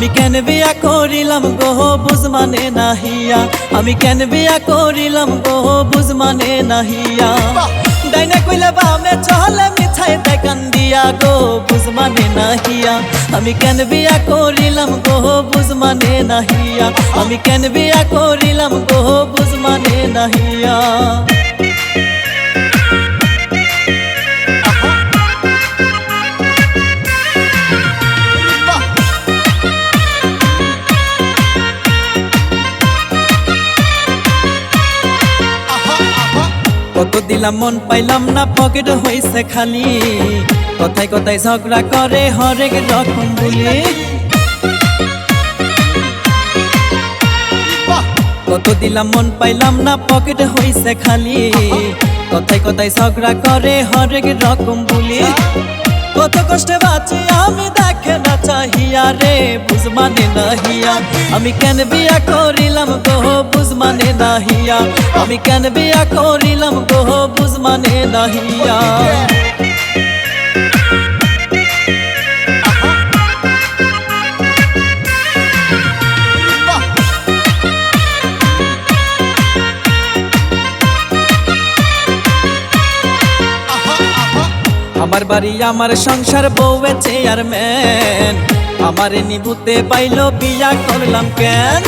আমি কেন বিয়া করিলাম গো বুঝ মানে নাহিয়া আমি কেন বিয়া করিলাম গো বুঝ মানে নাহিয়া ডাইনে কইলে বামে চলে মিছাই তাই কান্দিয়া গো বুঝ মানে নাহিয়া আমি কেন বিয়া করিলাম গো বুঝ মানে নাহিয়া আমি কেন বিয়া করিলাম গো বুঝ মানে নাহিয়া কত দিলাম মন পাইলাম না পকেট হইছে খালি কথায় কথায় ঝগড়া করে হরেক রকম বলি কত দিলাম মন পাইলাম না পকেট হইছে খালি কথায় কথায় ঝগড়া করে হরেক রকম বলি কত কষ্টে বাঁচি আমি দেখে না চাহিয়া রে বুঝ মানে নাহিয়া আমি কেন বিয়া করিলাম গো বুঝ মানে নাহিয়া আমি কেন বিয়া করিলাম গো বুঝ মানে নাহিয়া আমার বাড়ি আমার সংসার বউয়ে চেয়ারম্যান আমার নিভুতে পাইলো বিয়া করলাম কেন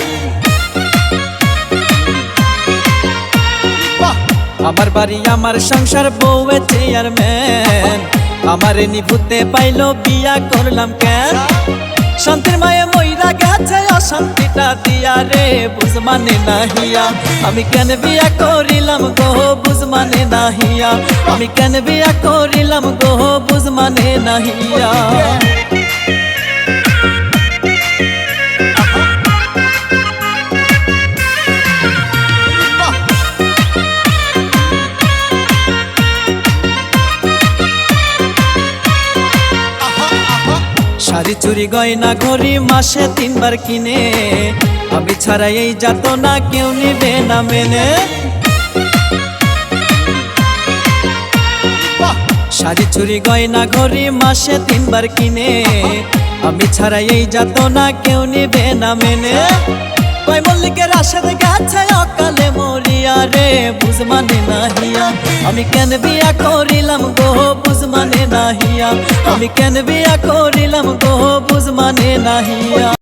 আমার বাড়ি আমার সংসার বউয়ে চেয়ারম্যান আমার নিভুতে পাইলো বিয়া করলাম কেন শান্তির মায়ে মইরা গেছে অশান্তিটা দিয়া রে বুঝ মানে নাহিয়া আমি কেন বিয়া করিলাম গো বুঝ মানে নাহিয়া আমি কেন বিয়া করিলাম গো বুঝ মানে নাহিয়া শাড়ি চুরি গয়না ঘড়ি মাসে 3 বার কিনে আমি ছাড়া এই যাত না কেউ নিবে না মেনে শাড়ি চুরি গয়না ঘড়ি মাসে 3 বার কিনে আমি ছাড়া এই যাত না কেউ নিবে না মেনে কই মল্লিকের আশার গাছে অকালে মরিয়া রে বুঝ মানে নাহিয়া আমি কেন বিয়া করিলাম গো বুঝ মানে নাহিয়া আমি কেন বিয়া করিলাম গো বুঝ মানে নাহিয়া।